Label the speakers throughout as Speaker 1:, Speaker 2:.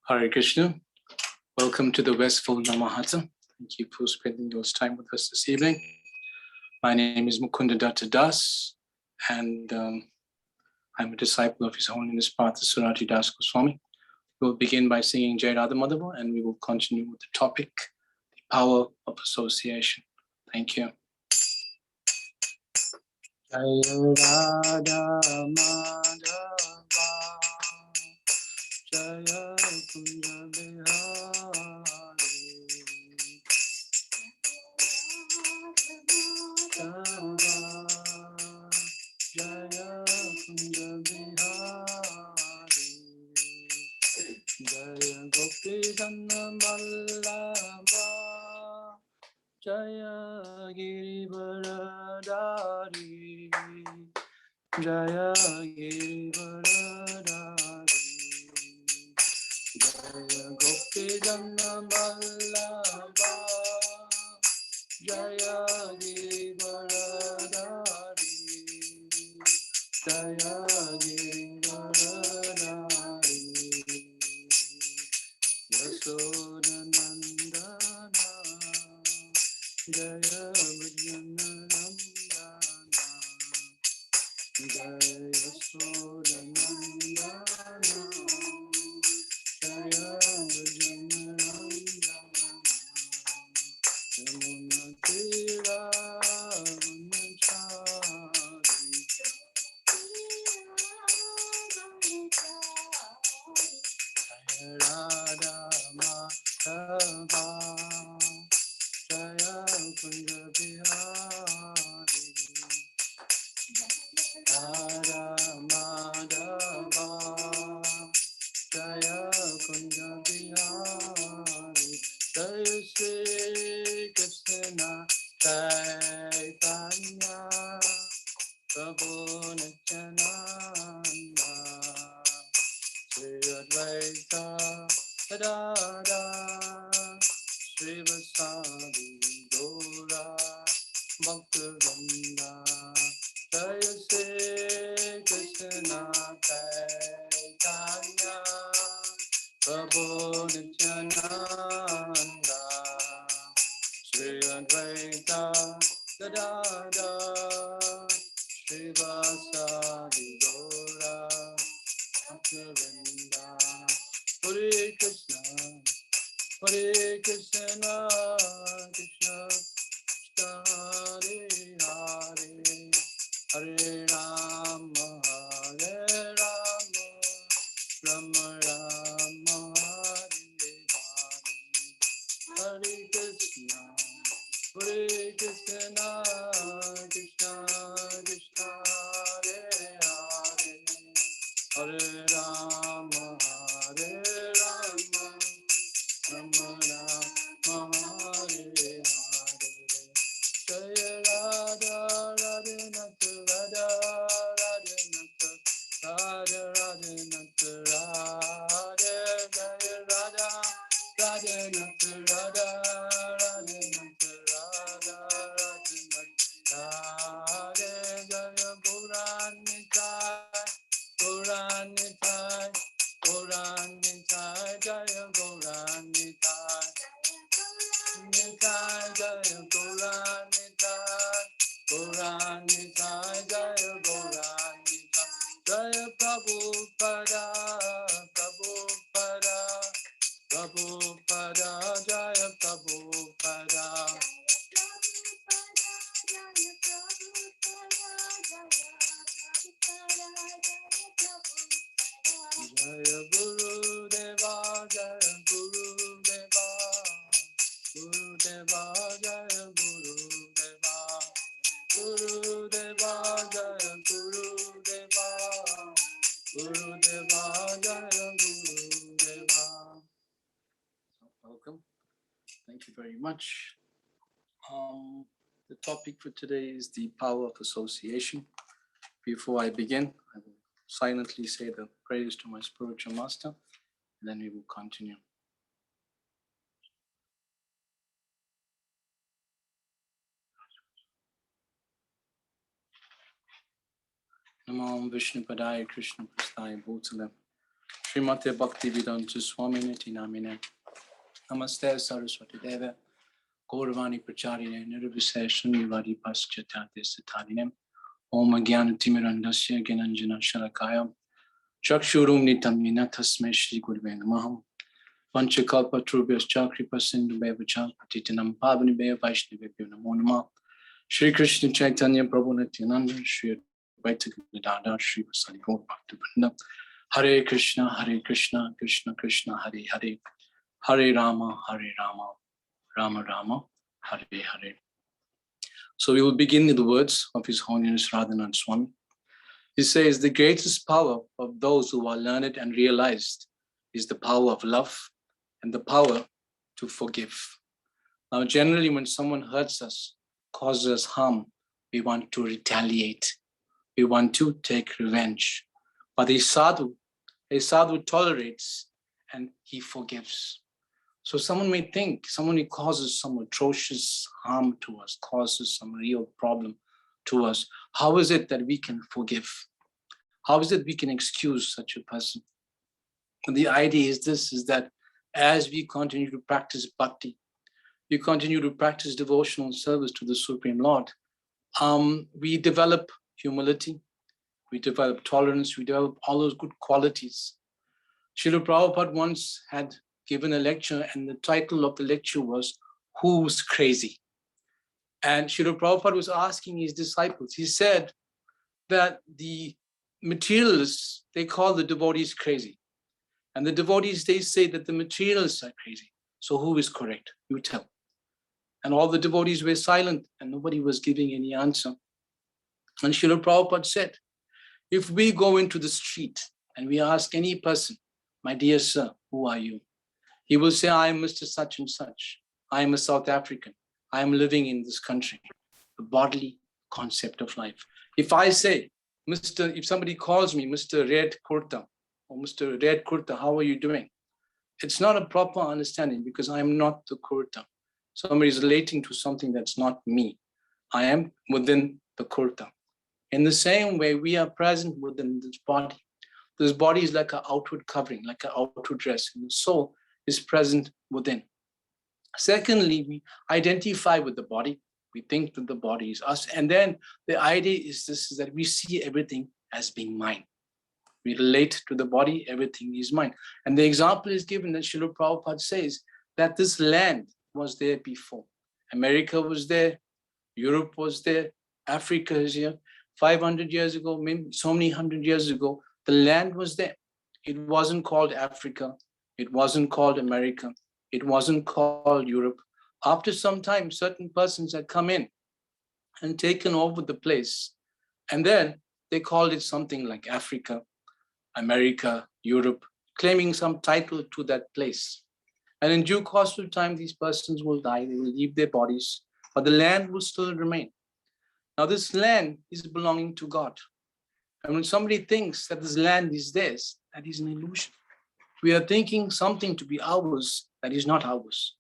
Speaker 1: Hare Krishna. Welcome to the Westfall Namahata. Thank you for spending your time with us this evening. My name is Mukunda Datta Das, and I'm a disciple of His Holiness Partha Surati Das Goswami. We'll begin by singing Jai Radha Madhava, and we will continue with the topic, the power of association. Thank you. Jai Radha Madhava, Jaya Kunda Bihari, Jaya Kunda Bihari, Jaya Gopi Janna Vallabha, Jaya Girivaradari, Jaya Girivaradari, Jaya Gopi Janna Vallabha, Jaya Girivaradari, Jaya Girivaradari, Yasodhanandana, Jaya Vijnanandana, Jaya Yasodhanandana, Jaya Vijnanandana, Yamuna Tira Manachari, Jaya Radha Madhava, Jaya Kunda Bihari, Radha Madhava, Jaya Kunda Bihari, Jaya Shri Krishna Chaitanya, Prabhu Nityananda, Shri Advaita Gadadha, Shri Vasadi Gaura Bhaktivinoda, Jaya Shri Krishna Chaitanya, Prabhu Nityananda, Shri Advaita Gadadha, Shri Vasadi Gaura Bhaktivinoda. Hare Krishna, Hare Krishna, Krishna Krishna, Hare Hare, Hare Rama, Hare Rama, Rama Rama, Hare Hare, Hare Krishna, Hare Krishna, Krishna Krishna, Hare Hare, Hare Rama, Hare Rama, Rama Rama, Hare Hare. Jaya Radha Radhinata Radha Radhinata Radha Radhinata Radha, Jaya Radha Radhinata Radha Radhinata Radha Radhinata Radha, Jaya Gauranitai, Gauranitai, Gauranitai, Jaya Gauranitai, Nitai, Jaya Gauranitai, Gauranitai, Jaya Gauranitai, Jaya Prabhupada, Prabhupada, Prabhupada, Jaya Prabhupada, Jaya Guru Deva, Jaya Guru Deva, Guru Deva, Jaya Guru Deva, Guru Deva, Jaya Guru Deva, Guru Deva, Jaya Guru Deva. Welcome. Thank you very much. The topic for today is the power of association. Before I begin, I will silently say the prayers to my spiritual master, and then we will continue. Namo Vishnu Padaya Krishna Prasthaya Bhutale Srimate Bhaktivedanta Swamine Tinamine. Namaste Saraswati Deva. Gaurvani Pracharine Nirvise Shunyavadi Paschatati Satadinem. Om Agyan Timirandasya Gyananjana Shalakayam. Chakshurum Nitamina Tasme Shri Gurve Namaham. Panchakalpa Trubhyas Chakripa Sindhu Bevacha Patitanam Pavani Beva Vaishnavibhyo Namo Namah. Shri Krishna Chaitanya Prabhu Nityananda Shri Advaita Gadadhar Shri Vasari Gaur Bhaktivinoda. Hare Krishna, Krishna Krishna, Hare Hare. Hare Rama, Rama Rama, Hare Hare. So we will begin with the words of His Holiness Radhanath Swami. He says, the greatest power of those who are learned and realized is the power of love and the power to forgive. Now, generally, when someone hurts us, causes us harm, we want to retaliate. We want to take revenge. But a sadhu tolerates and he forgives. So someone may think, someone who causes some atrocious harm to us, causes some real problem to us, how is it that we can forgive? How is it we can excuse such a person? And the idea is this, is that as we continue to practice bhakti, we continue to practice devotional service to the Supreme Lord, we develop humility, we develop tolerance, we develop all those good qualities. Srila Prabhupada once had given a lecture, and the title of the lecture was, Who's Crazy? And Srila Prabhupada was asking his disciples, he said that the materialists, they call the devotees crazy. And the devotees, they say that the materialists are crazy. So who is correct? You tell. And all the devotees were silent and nobody was giving any answer. And Srila Prabhupada said, if we go into the street and we ask any person, my dear sir, who are you? He will say, I am Mr. Such and Such. I am a South African. I am living in this country. The bodily concept of life. If I say, if somebody calls me Mr. Red Kurta or Mr. Red Kurta, how are you doing? It's not a proper understanding because I am not the kurta. Somebody is relating to something that's not me. I am within the kurta. In the same way, we are present within this body. This body is like an outward covering, like an outward dress, and the soul is present within. Secondly, we identify with the body. We think that the body is us. And then the idea is this, is that we see everything as being mine. We relate to the body, everything is mine. And the example is given that Srila Prabhupada says that this land was there before. America was there, Europe was there, Africa is here. 500 years ago, maybe so many hundred years ago, the land was there. It wasn't called Africa. It wasn't called America. It wasn't called Europe. After some time, certain persons had come in and taken over the place. And then they called it something like Africa, America, Europe, claiming some title to that place. And in due course of time, these persons will die, they will leave their bodies, but the land will still remain. Now this land is belonging to God. And when somebody thinks that this land is theirs, that is an illusion. We are thinking something to be ours that is not ours.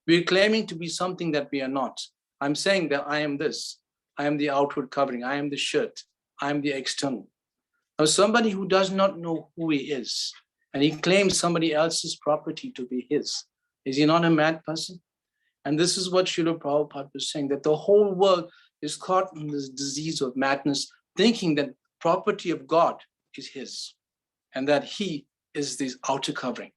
Speaker 1: We are claiming to be something that we are not. I'm saying that I am this. I am the outward covering. I am the shirt. I am the external. Now somebody who does not know who he is, and he claims somebody else's property to be his, is he not a mad person? And this is what Srila Prabhupada was saying, that the whole world is caught in this disease of madness, thinking that property of God is his, and that he is this outer covering,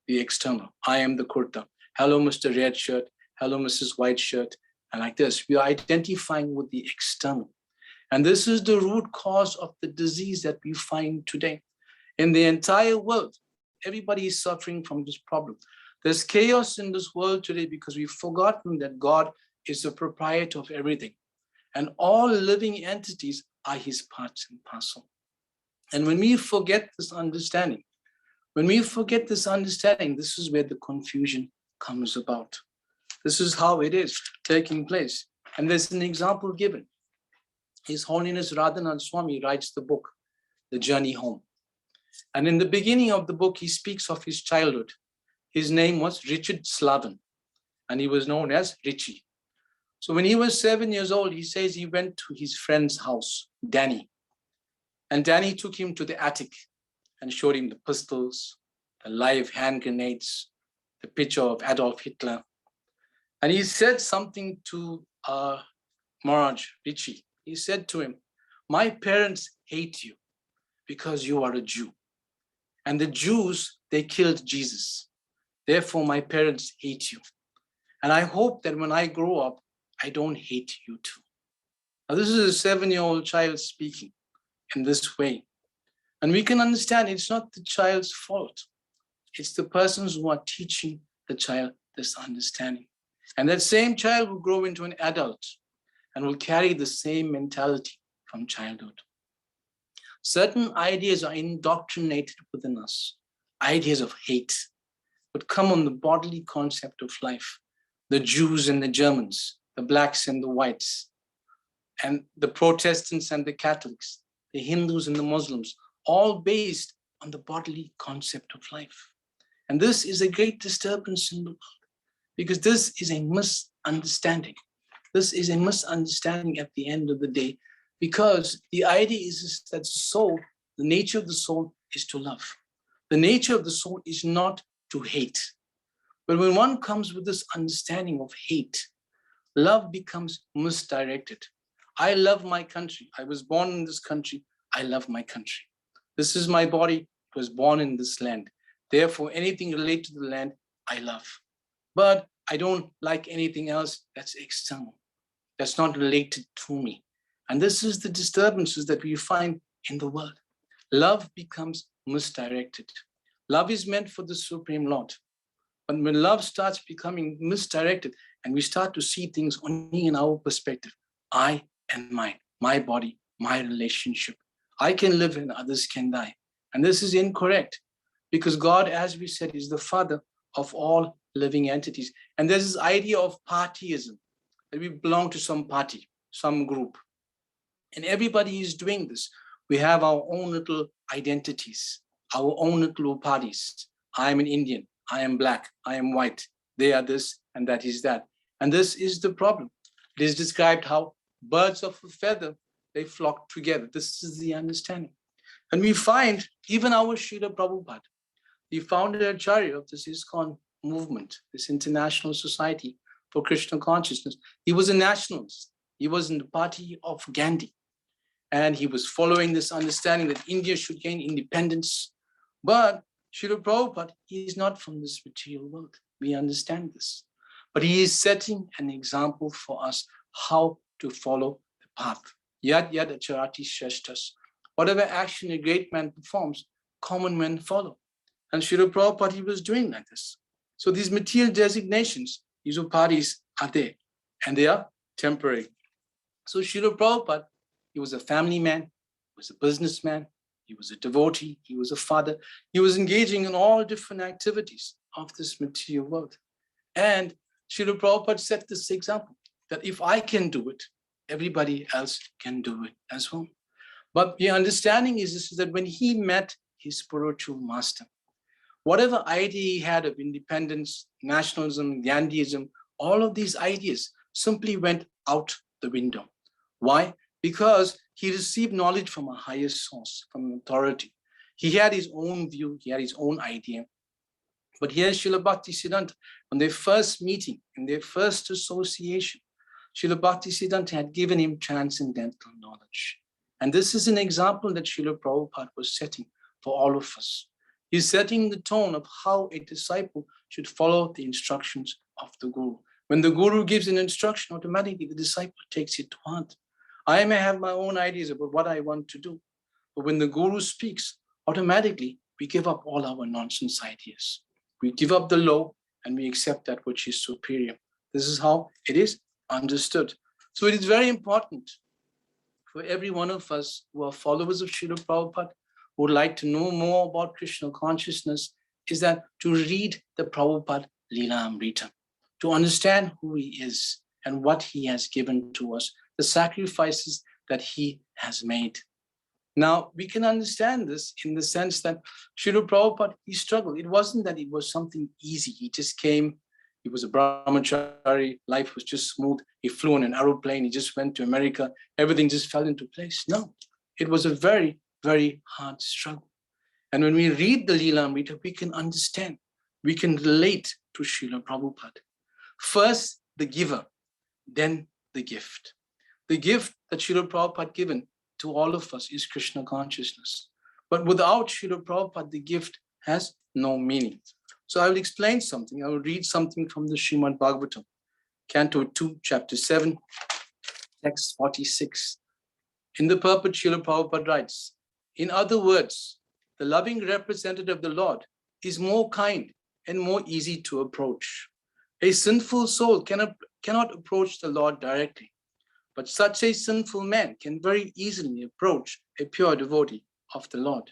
Speaker 1: the external. I am the kurta. Hello, Mr. Red Shirt. Hello, Mrs. White Shirt. And like this, we are identifying with the external. And this is the root cause of the disease that we find today. In the entire world, everybody is suffering from this problem. There's chaos in this world today because we've forgotten that God is the proprietor of everything. And all living entities are his parts and parcel. And when we forget this understanding, this is where the confusion comes about. This is how it is taking place. And there's an example given. His Holiness Radhanath Swami writes the book, The Journey Home. And in the beginning of the book, he speaks of his childhood. His name was Richard Slavin, and he was known as Richie. So when he was 7 years old, he says he went to his friend's house, Danny. And Danny took him to the attic and showed him the pistols, live hand grenades, the picture of Adolf Hitler. And he said something to Maharaj Rishi. He said to him, my parents hate you because you are a Jew. And the Jews, they killed Jesus. Therefore, my parents hate you. And I hope that when I grow up, I don't hate you too. Now, this is a 7-year-old child speaking in this way. And we can understand it's not the child's fault. It's the persons who are teaching the child this understanding. And that same child will grow into an adult and will carry the same mentality from childhood. Certain ideas are indoctrinated within us. Ideas of hate would come on the bodily concept of life. The Jews and the Germans, the blacks and the whites, and the Protestants and the Catholics, the Hindus and the Muslims, all based on the bodily concept of life. And this is a great disturbance in the world because this is a misunderstanding. This is a misunderstanding at the end of the day because the idea is that soul, the nature of the soul is to love. The nature of the soul is not to hate. But when one comes with this understanding of hate, love becomes misdirected. I love my country. I was born in this country. I love my country. This is my body. It was born in this land. Therefore, anything related to the land, I love. But I don't like anything else that's external, that's not related to me. And this is the disturbances that we find in the world. Love becomes misdirected. Love is meant for the Supreme Lord. But when love starts becoming misdirected and we start to see things only in our perspective, I and mine, my body, my relationship, I can live and others can die. And this is incorrect because God, as we said, is the father of all living entities. And there's this idea of partyism, that we belong to some party, some group. And everybody is doing this. We have our own little identities, our own little parties. I am an Indian, I am black, I am white, they are this and that is that. And this is the problem. It is described how birds of a feather, they flock together. This is the understanding. And we find even our Srila Prabhupada, the founder Acharya of this ISKCON movement, this international society for Krishna consciousness, he was a nationalist. He was in the party of Gandhi. And he was following this understanding that India should gain independence. But Srila Prabhupada, he is not from this material world. We understand this. But he is setting an example for us how to follow the path. Yad yad acharati shreshtas. Whatever action a great man performs, common men follow. And Srila Prabhupada, he was doing like this. So these material designations, these upadhis are there, and they are temporary. So Srila Prabhupada, he was a family man, he was a businessman, he was a devotee, he was a father. He was engaging in all different activities of this material world. And Srila Prabhupada set this example, that if I can do it, everybody else can do it as well. But the understanding is this, is that when he met his spiritual master, whatever idea he had of independence, nationalism, Gandhiism, all of these ideas simply went out the window. Why? Because he received knowledge from a higher source, from an authority. He had his own view, he had his own idea. But here, Srila Bhaktisiddhanta, on their first meeting, in their first association, Srila Bhaktisiddhanta had given him transcendental knowledge. And this is an example that Srila Prabhupada was setting for all of us. He's setting the tone of how a disciple should follow the instructions of the Guru. When the Guru gives an instruction, automatically the disciple takes it to heart. I may have my own ideas about what I want to do, but when the Guru speaks, automatically we give up all our nonsense ideas. We give up the low and we accept that which is superior. This is how it is understood. So it is very important for every one of us who are followers of Srila Prabhupada, who would like to know more about Krishna consciousness, is that to read the Prabhupada Leela Amrita, to understand who he is and what he has given to us, the sacrifices that he has made. Now, we can understand this in the sense that Srila Prabhupada, he struggled. It wasn't that it was something easy. He just came, he was a brahmachari, life was just smooth. He flew in an aeroplane, he just went to America, everything just fell into place. No, it was a very, very hard struggle. And when we read the Leelamrita, we can understand, we can relate to Srila Prabhupada. First, the giver, then the gift. The gift that Srila Prabhupada given to all of us is Krishna consciousness. But without Srila Prabhupada, the gift has no meaning. So I will explain something. I will read something from the Srimad Bhagavatam, Canto 2, Chapter 7, text 46. In the purport, Srila Prabhupada writes, in other words, the loving representative of the Lord is more kind and more easy to approach. A sinful soul cannot approach the Lord directly, but such a sinful man can very easily approach a pure devotee of the Lord.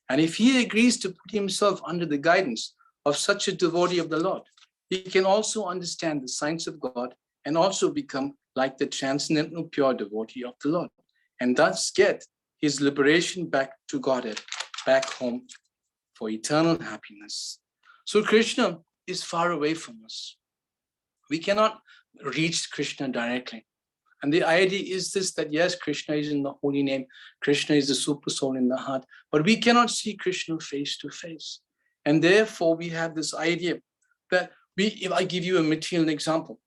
Speaker 1: And if he agrees to put himself under the guidance of such a devotee of the Lord, he can also understand the signs of God and also become like the transcendental pure devotee of the Lord, and thus get his liberation back to Godhead, back home for eternal happiness. So Krishna is far away from us. We cannot reach Krishna directly. And the idea is this, that yes, Krishna is in the holy name, Krishna is the super soul in the heart, but we cannot see Krishna face to face. And therefore we have this idea that if I give you a material example,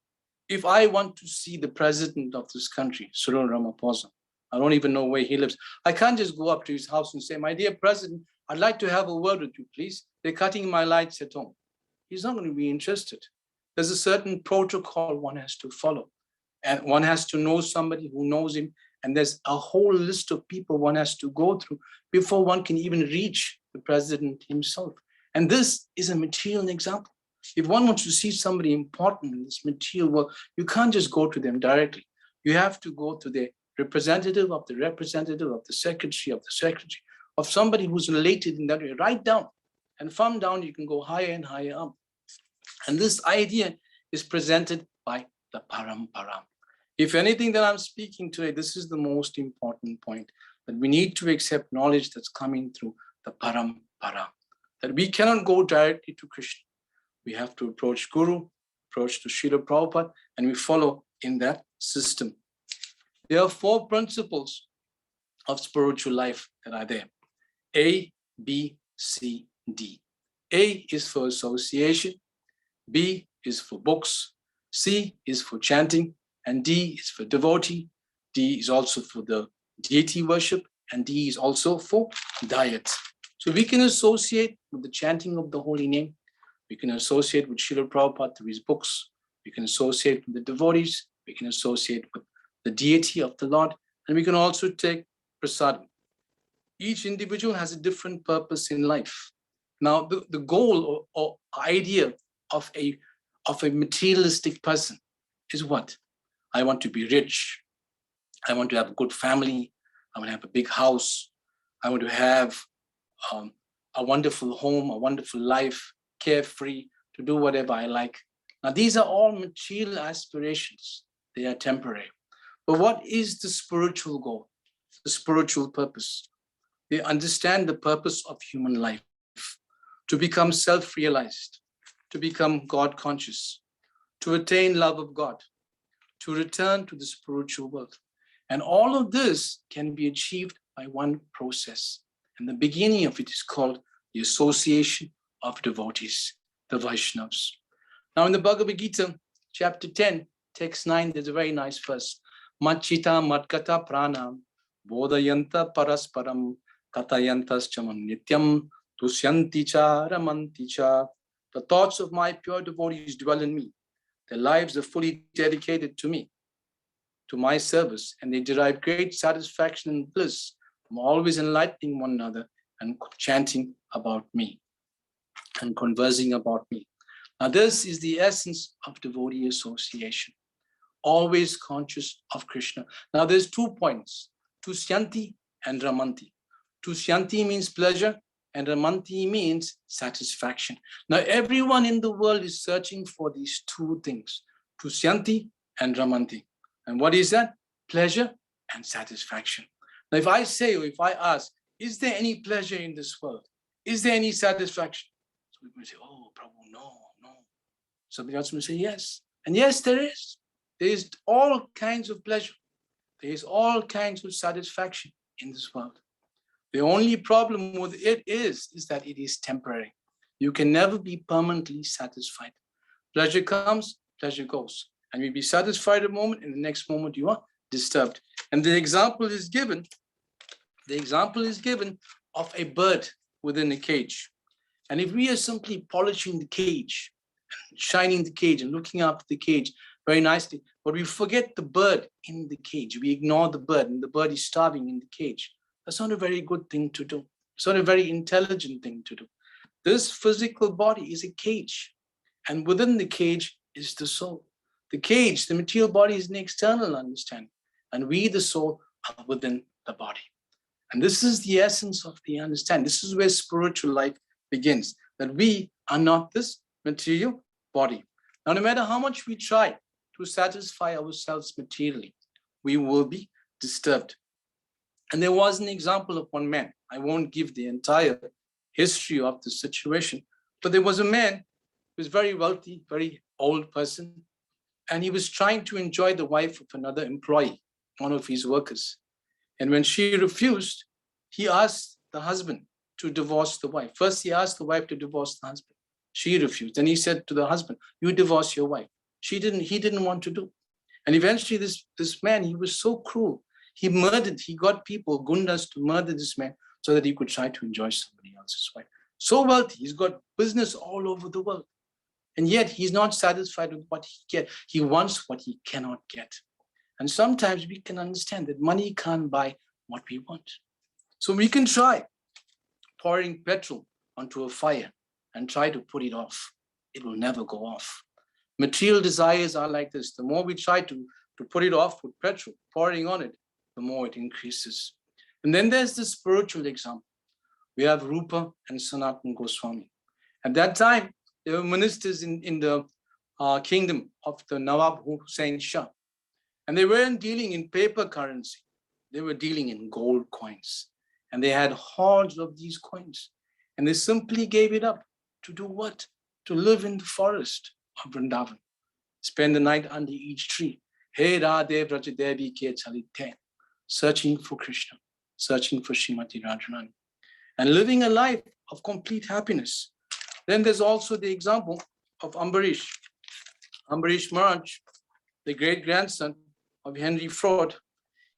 Speaker 1: if I want to see the president of this country, Cyril Ramaphosa, I don't even know where he lives, I can't just go up to his house and say, my dear president, I'd like to have a word with you, please. They're cutting my lights at home. He's not going to be interested. There's a certain protocol one has to follow. And one has to know somebody who knows him. And there's a whole list of people one has to go through before one can even reach the president himself. And this is a material example. If one wants to see somebody important in this material world, you can't just go to them directly. You have to go to the representative of the secretary of the secretary, of somebody who's related in that way, right down. And from down, you can go higher and higher up. And this idea is presented by the parampara. If anything that I'm speaking today, this is the most important point, that we need to accept knowledge that's coming through the parampara, that we cannot go directly to Krishna. We have to approach Guru, approach to Srila Prabhupada, and we follow in that system. There are 4 principles of spiritual life that are there. A, B, C, D. A is for association, B is for books, C is for chanting, and D is for devotee. D is also for the deity worship, and D is also for diet. So we can associate with the chanting of the holy name. We can associate with Srila Prabhupada through his books. We can associate with the devotees. We can associate with the deity of the Lord. And we can also take prasadam. Each individual has a different purpose in life. Now, the goal or idea of a materialistic person is what? I want to be rich. I want to have a good family. I want to have a big house. I want to have a wonderful home, a wonderful life, carefree, to do whatever I like. Now, these are all material aspirations. They are temporary. But what is the spiritual goal, the spiritual purpose? They understand the purpose of human life, to become self-realized, to become God-conscious, to attain love of God, to return to the spiritual world. And all of this can be achieved by one process. And the beginning of it is called the association of devotees, the Vaishnavas. Now in the Bhagavad Gita, chapter 10, text 9, there's a very nice verse. Machita matkata pranam bodhayanta parasparam katayantas chamam nityam tusyanti cha ramanti cha. The thoughts of my pure devotees dwell in me. Their lives are fully dedicated to me, to my service, and they derive great satisfaction and bliss from always enlightening one another and chanting about me and conversing about me. Now, this is the essence of devotee association, always conscious of Krishna. Now, there's 2 points, Tusyanti and Ramanti. Tusyanti means pleasure, and Ramanti means satisfaction. Now, everyone in the world is searching for these 2 things, Tusyanti and Ramanti. And what is that? Pleasure and satisfaction. Now, if I say, or if I ask, is there any pleasure in this world? Is there any satisfaction? So we may say, oh, Prabhu, no. Somebody else may say, yes. And yes, there is. There is all kinds of pleasure. There is all kinds of satisfaction in this world. The only problem with it is that it is temporary. You can never be permanently satisfied. Pleasure comes, pleasure goes. And you'll be satisfied a moment, and the next moment you are disturbed. And the example is given of a bird within a cage. And if we are simply polishing the cage, shining the cage and looking after the cage very nicely, but we forget the bird in the cage, we ignore the bird, and the bird is starving in the cage, that's not a very good thing to do. It's not a very intelligent thing to do. This physical body is a cage, and within the cage is the soul. The cage, the material body, is an external understanding, and we, the soul, are within the body. And this is the essence of the understanding. This is where spiritual life begins, that we are not this material body. Now, no matter how much we try to satisfy ourselves materially, we will be disturbed. And there was an example of one man. I won't give the entire history of the situation, but there was a man who was very wealthy, very old person, and he was trying to enjoy the wife of another employee, one of his workers. And when she refused, he asked the husband to divorce the wife. First, he asked the wife to divorce the husband. She refused. Then he said to the husband, you divorce your wife. He didn't want to do. And eventually this man, he was so cruel. He got people, gundas, to murder this man so that he could try to enjoy somebody else's wife. So wealthy, he's got business all over the world. And yet he's not satisfied with what he gets. He wants what he cannot get. And sometimes we can understand that money can't buy what we want. So we can try pouring petrol onto a fire and try to put it off. It will never go off. Material desires are like this. The more we try to put it off with petrol, pouring on it, the more it increases. And then there's the spiritual example. We have Rupa and Sanatana Goswami. At that time, they were ministers in the kingdom of the Nawab Hussain Shah. And they weren't dealing in paper currency. They were dealing in gold coins. And they had hordes of these coins. And they simply gave it up to do what? To live in the forest of Vrindavan. Spend the night under each tree. Hey Radhe Vrajadevi ke chalite. Searching for Krishna. Searching for Srimati Radharani. And living a life of complete happiness. Then there's also the example of Ambarish. Ambarish Maharaj, the great-grandson of Henry Ford,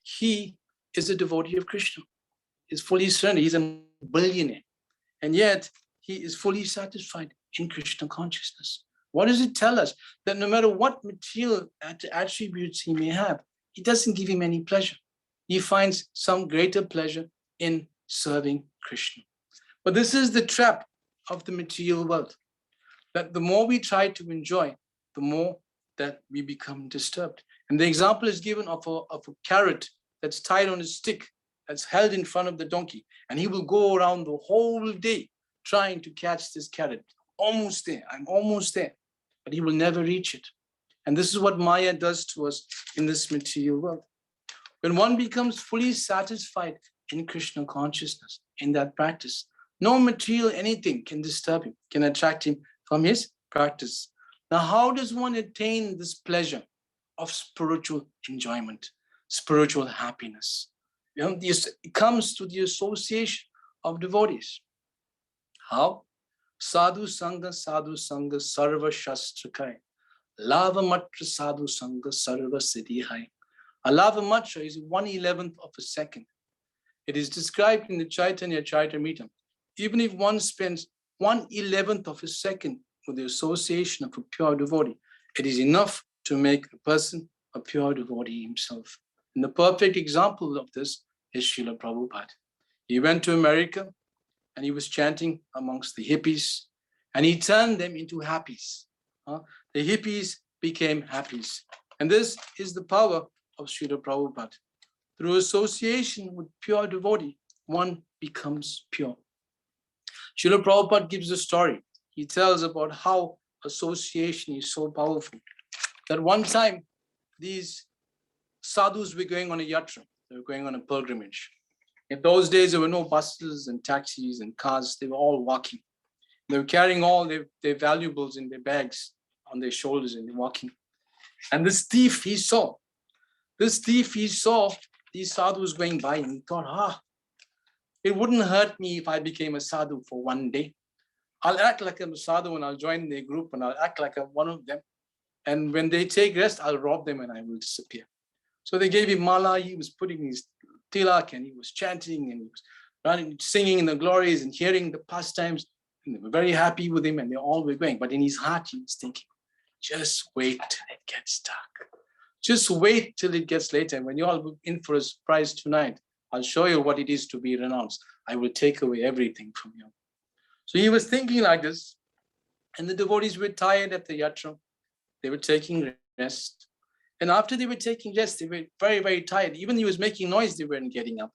Speaker 1: he is a devotee of Krishna. He's fully surrendered. He's a billionaire. And yet, he is fully satisfied in Krishna consciousness. What does it tell us? That no matter what material attributes he may have, it doesn't give him any pleasure. He finds some greater pleasure in serving Krishna. But this is the trap of the material world, that the more we try to enjoy, the more that we become disturbed. And the example is given of a carrot that's tied on a stick, that's held in front of the donkey, and he will go around the whole day trying to catch this carrot. Almost there, I'm almost there, but he will never reach it. And this is what Maya does to us in this material world. When one becomes fully satisfied in Krishna consciousness, in that practice, no material anything can disturb him, can attract him from his practice. Now, how does one attain this pleasure of spiritual enjoyment, spiritual happiness? It comes to the association of devotees. How? Sadhu Sangha, Sarva Shastra Kai. Lava Matra Sadhu Sangha, Sarva Siddhi Hai. A lava matra is 1/11 of a second. It is described in the Chaitanya Charitamrita. Even if one spends 1/11 of a second with the association of a pure devotee, it is enough to make a person a pure devotee himself. And the perfect example of this is Srila Prabhupada. He went to America and he was chanting amongst the hippies, and he turned them into happies. The hippies became happies. And this is the power of Srila Prabhupada. Through association with pure devotee, one becomes pure. Srila Prabhupada gives a story. He tells about how association is so powerful that one time these sadhus were going on a yatra. They were going on a pilgrimage. In those days, there were no buses and taxis and cars. They were all walking. They were carrying all their valuables in their bags on their shoulders and they're walking. And this thief, he saw these sadhus going by, and he thought, It wouldn't hurt me if I became a sadhu for one day. I'll act like I'm a sadhu and I'll join their group and I'll act like I'm one of them. And when they take rest, I'll rob them and I will disappear. So they gave him mala. He was putting his tilak and he was chanting and he was running, singing the glories and hearing the pastimes. And they were very happy with him and they all were going. But in his heart, he was thinking, just wait till it gets dark. Just wait till it gets later. And when you're all in for a surprise tonight, I'll show you what it is to be renounced. I will take away everything from you. So he was thinking like this. And the devotees were tired at the yatra. They were taking rest. And after they were taking rest, they were very, very tired. Even he was making noise, they weren't getting up.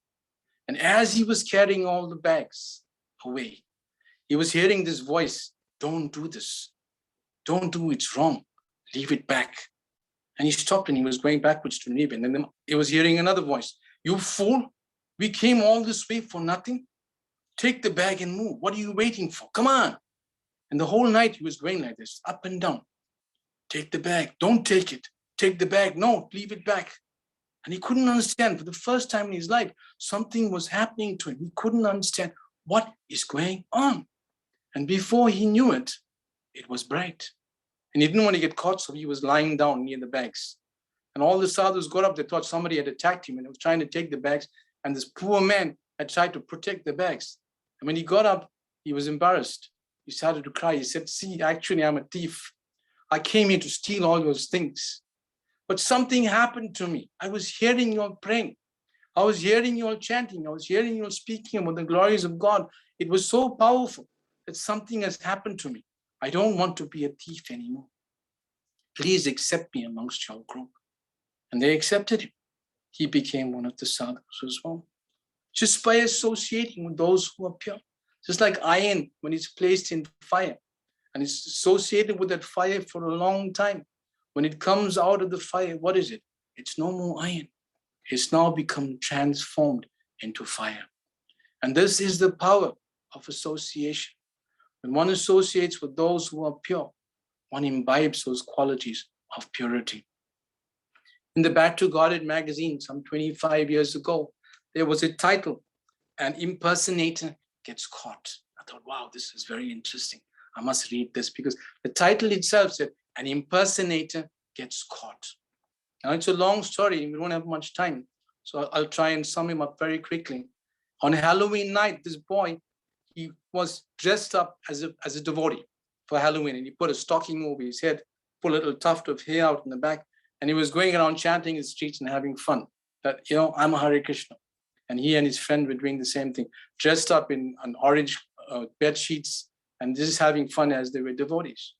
Speaker 1: And as he was carrying all the bags away, he was hearing this voice, don't do this. Don't do it, it's wrong. Leave it back. And he stopped and he was going backwards to leave. And then he was hearing another voice. You fool, we came all this way for nothing. Take the bag and move. What are you waiting for? Come on. And the whole night he was going like this, up and down. Take the bag. Don't take it. Take the bag. No, leave it back. And he couldn't understand. For the first time in his life, something was happening to him. He couldn't understand what is going on. And before he knew it, it was bright. And he didn't want to get caught, so he was lying down near the bags. And all the sadhus got up. They thought somebody had attacked him and was trying to take the bags. And this poor man had tried to protect the bags. And when he got up, he was embarrassed. He started to cry. He said, see, actually, I'm a thief. I came here to steal all those things. But something happened to me. I was hearing you all praying. I was hearing you all chanting. I was hearing you all speaking about the glories of God. It was so powerful that something has happened to me. I don't want to be a thief anymore. Please accept me amongst your group. And they accepted him. He became one of the sadhus as well. Just by associating with those who are pure. Just like iron, when it's placed in fire, and it's associated with that fire for a long time. When it comes out of the fire, what is it? It's no more iron. It's now become transformed into fire. And this is the power of association. When one associates with those who are pure, one imbibes those qualities of purity. In the Back to Godhead magazine, some 25 years ago, there was a title, An Impersonator Gets Caught. I thought, wow, this is very interesting. I must read this because the title itself said, An Impersonator Gets Caught. Now, it's a long story. We don't have much time. So I'll try and sum him up very quickly. On Halloween night, this boy, he was dressed up as a devotee for Halloween. And he put a stocking over his head, put a little tuft of hair out in the back. And he was going around chanting in the streets and having fun. That, I'm a Hare Krishna. And he and his friend were doing the same thing, dressed up in an orange bed sheets and just having fun as they were devotees.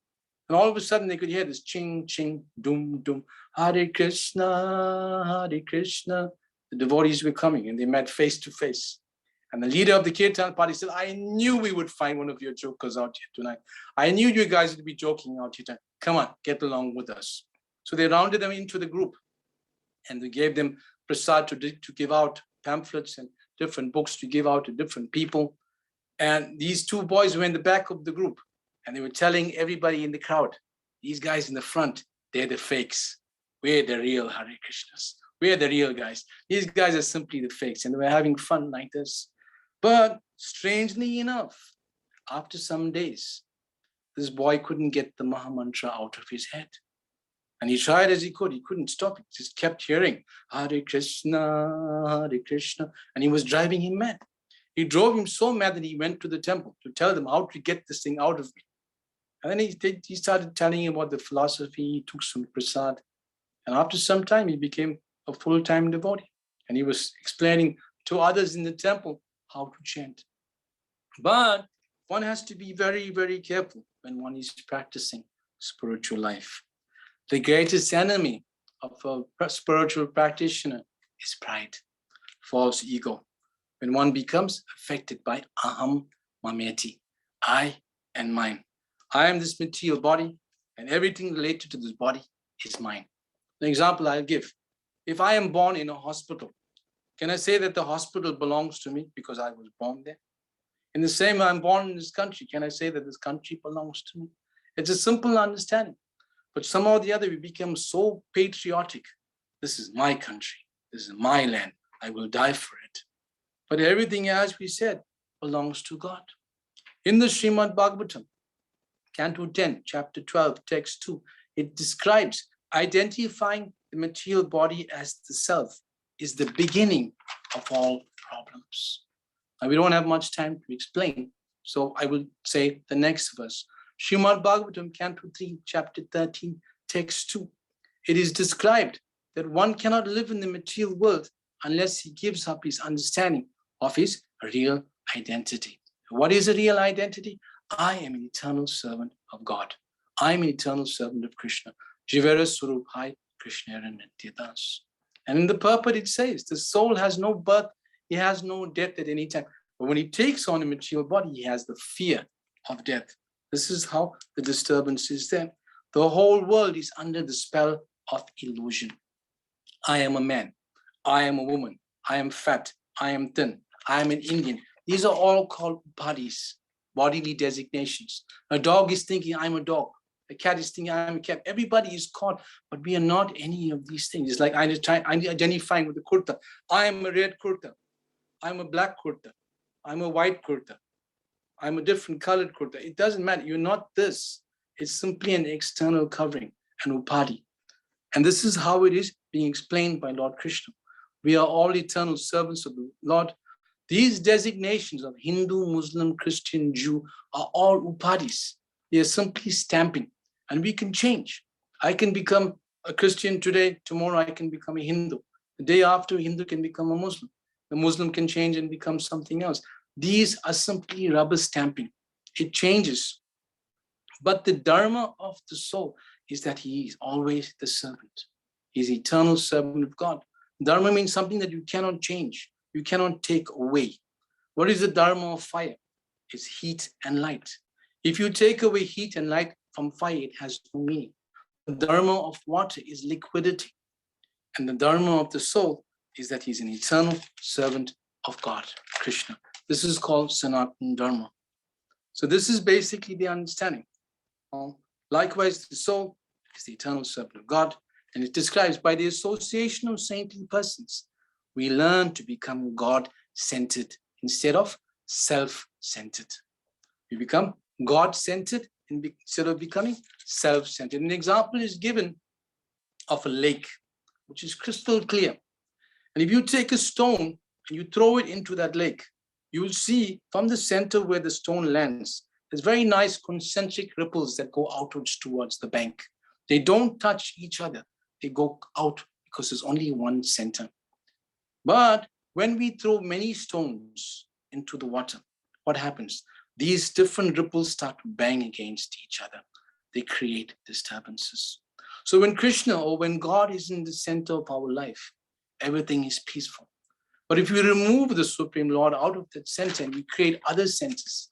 Speaker 1: And all of a sudden they could hear this ching, ching, doom, doom, Hare Krishna, Hare Krishna. The devotees were coming and they met face to face. And the leader of the Kirtan party said, I knew we would find one of your jokers out here tonight. I knew you guys would be joking out here tonight. Come on, get along with us. So they rounded them into the group and they gave them prasad to give out, pamphlets and different books to give out to different people. And these two boys were in the back of the group and they were telling everybody in the crowd, these guys in the front, they're the fakes. We're the real Hare Krishnas. We're the real guys. These guys are simply the fakes. And they were having fun like this. But strangely enough, after some days, this boy couldn't get the Maha Mantra out of his head. And he tried as he could. He couldn't stop. He just kept hearing Hare Krishna, Hare Krishna. And he was driving him mad. He drove him so mad that he went to the temple to tell them how to get this thing out of me. And then he started telling him about the philosophy. He took some prasad. And after some time, he became a full-time devotee. And he was explaining to others in the temple how to chant. But one has to be very, very careful when one is practicing spiritual life. The greatest enemy of a spiritual practitioner is pride, false ego. When one becomes affected by aham mameti, I and mine. I am this material body and everything related to this body is mine. An example I'll give. If I am born in a hospital, can I say that the hospital belongs to me because I was born there? In the same way, I'm born in this country. Can I say that this country belongs to me? It's a simple understanding. But somehow or the other, we become so patriotic. This is my country. This is my land. I will die for it. But everything, as we said, belongs to God. In the Srimad Bhagavatam, Canto 10, Chapter 12, Text 2, it describes identifying the material body as the self is the beginning of all problems. Now, we don't have much time to explain, so I will say the next verse. Srimad Bhagavatam, Canto 3, Chapter 13, Text 2. It is described that one cannot live in the material world unless he gives up his understanding of his real identity. What is a real identity? I am an eternal servant of God. I am an eternal servant of Krishna. Jivera Surupai Krishna and Nityadas. And in the purport it says, the soul has no birth, he has no death at any time. But when he takes on a material body, he has the fear of death. This is how the disturbance is there. The whole world is under the spell of illusion. I am a man. I am a woman. I am fat. I am thin. I am an Indian. These are all called bodies, bodily designations. A dog is thinking, I'm a dog. A cat is thinking, I'm a cat. Everybody is called, but we are not any of these things. It's like I'm identifying with the kurta. I am a red kurta. I'm a black kurta. I'm a white kurta. I'm a different colored kurta. It doesn't matter. You're not this. It's simply an external covering, an upadi. And this is how it is being explained by Lord Krishna. We are all eternal servants of the Lord. These designations of Hindu, Muslim, Christian, Jew are all upadis. They are simply stamping, and we can change. I can become a Christian today, tomorrow I can become a Hindu. The day after, a Hindu can become a Muslim. The Muslim can change and become something else. These are simply rubber stamping. It changes. But the dharma of the soul is that he is always the servant. He's eternal servant of God. Dharma means something that you cannot change. You cannot take away. What is the dharma of fire? It's heat and light. If you take away heat and light from fire, it has no meaning. The dharma of water is liquidity. And the dharma of the soul is that he's an eternal servant of God, Krishna. This is called Sanatana Dharma. So this is basically the understanding. Likewise, the soul is the eternal servant of God. And it describes by the association of saintly persons, we learn to become God-centered instead of self-centered. We become God-centered instead of becoming self-centered. An example is given of a lake, which is crystal clear. And if you take a stone and you throw it into that lake, you will see from the center where the stone lands, there's very nice concentric ripples that go outwards towards the bank. They don't touch each other. They go out because there's only one center. But when we throw many stones into the water, what happens? These different ripples start to bang against each other. They create disturbances. So when Krishna or when God is in the center of our life, everything is peaceful. But if we remove the Supreme Lord out of that center and we create other centers,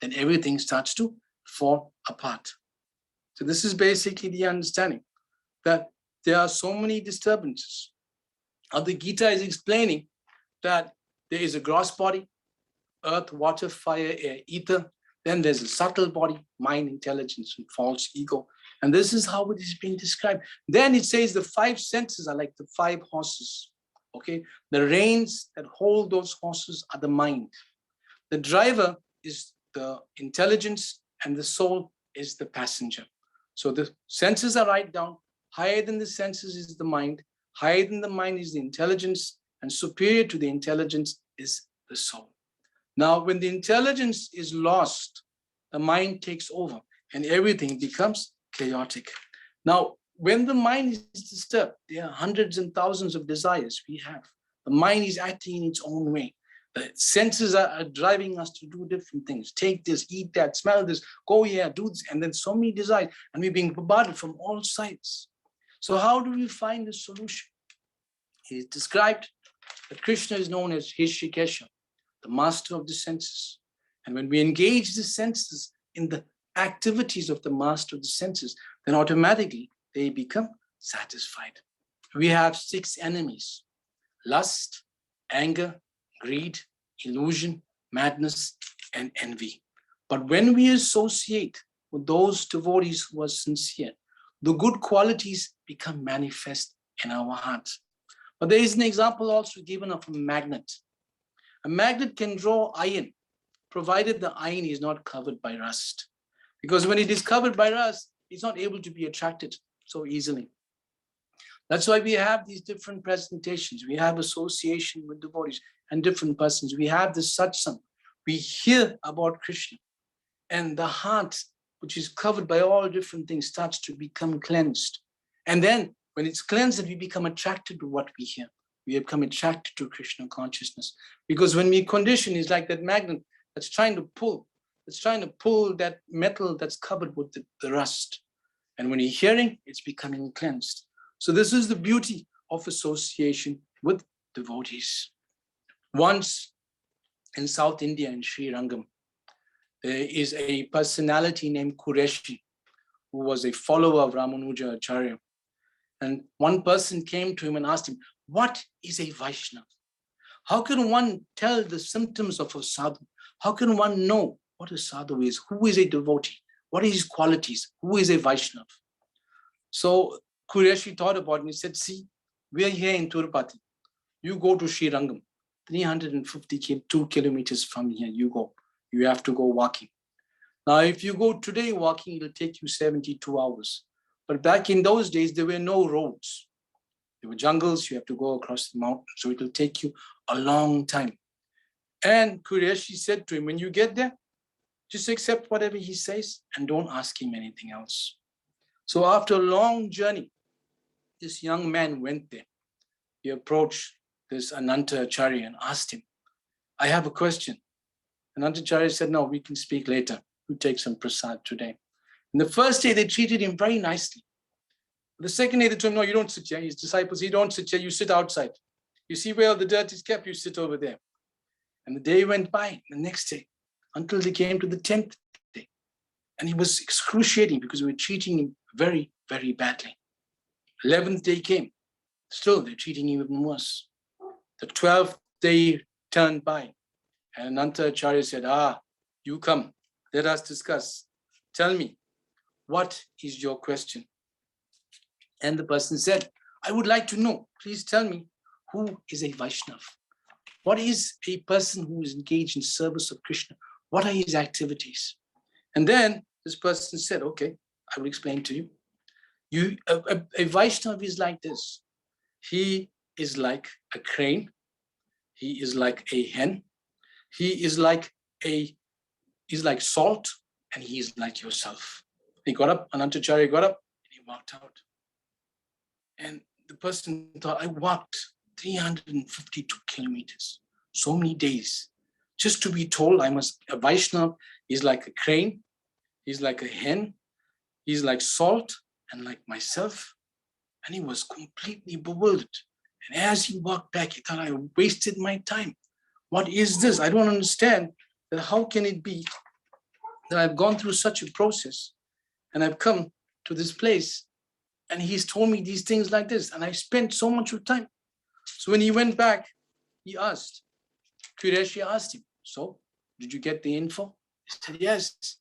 Speaker 1: then everything starts to fall apart. So this is basically the understanding that there are so many disturbances. The Gita is explaining that there is a gross body, earth, water, fire, air, ether. Then there's a subtle body, mind, intelligence, and false ego. And this is how it is being described. Then it says the five senses are like the five horses. Okay, the reins that hold those horses are the mind. The driver is the intelligence, and the soul is the passenger. So the senses are right down. Higher than the senses is the mind. Higher than the mind is the intelligence, and superior to the intelligence is the soul. Now, when the intelligence is lost, the mind takes over and everything becomes chaotic. Now, when the mind is disturbed, there are hundreds and thousands of desires we have. The mind is acting in its own way. The senses are driving us to do different things. Take this, eat that, smell this, go here, do this, and then so many desires, and we're being bombarded from all sides. So how do we find the solution? It is described that Krishna is known as Hishikesha, the master of the senses. And when we engage the senses in the activities of the master of the senses, then automatically they become satisfied. We have 6 enemies: lust, anger, greed, illusion, madness, and envy. But when we associate with those devotees who are sincere, the good qualities become manifest in our hearts. But there is an example also given of a magnet. A magnet can draw iron, provided the iron is not covered by rust. Because when it is covered by rust, it's not able to be attracted so easily. That's why we have these different presentations. We have association with devotees and different persons. We have the satsang. We hear about Krishna. And the heart, which is covered by all different things, starts to become cleansed. And then when it's cleansed, we become attracted to what we hear. We become attracted to Krishna consciousness. Because when we condition, it's like that magnet that's trying to pull that metal that's covered with the rust. And when you're hearing, it's becoming cleansed. So this is the beauty of association with devotees. Once in South India, in Sri Rangam, there is a personality named Qureshi, who was a follower of Ramanuja Acharya. And one person came to him and asked him, what is a Vaishnava? How can one tell the symptoms of a sadhu? How can one know what a sadhu is? Who is a devotee? What are his qualities? Who is a Vaishnava? So Qureshi thought about it and he said, see, we are here in Tirupati. You go to Sri Rangam, 352 kilometers from here, you go. You have to go walking. Now, if you go today walking, it'll take you 72 hours. But back in those days, there were no roads. There were jungles, you have to go across the mountain. So it'll take you a long time. And Qureshi said to him, when you get there, just accept whatever he says and don't ask him anything else. So after a long journey, this young man went there. He approached this Ananta Acharya and asked him, I have a question. Ananta Acharya said, no, we can speak later. You take some prasad today. And the first day, they treated him very nicely. The second day, they told him, no, you don't sit here. His disciples, you don't sit here, you sit outside. You see where the dirt is kept, you sit over there. And the day went by, the next day, until they came to the 10th day. And he was excruciating because we were treating him very, very badly. 11th day came. Still, they're treating him even worse. The 12th day turned by. And Ananta Acharya said, you come. Let us discuss. Tell me, what is your question? And the person said, I would like to know, please tell me, who is a Vaishnava? What is a person who is engaged in service of Krishna? What are his activities? And then this person said, okay, I will explain to you. A Vaishnava is like this. He is like a crane. He is like a hen. He is like salt, and he is like yourself. He got up, Ananta Acharya got up, and he walked out. And the person thought, I walked 352 kilometers, so many days, just to be told a Vaishnava is like a crane, he's like a hen, he's like salt, and like myself. And he was completely bewildered. And as he walked back, he thought, I wasted my time. What is this? I don't understand. That how can it be that I've gone through such a process and I've come to this place and he's told me these things like this and I spent so much of time. So when he went back, he asked, Qureshi asked him, so did you get the info? He said, yes. He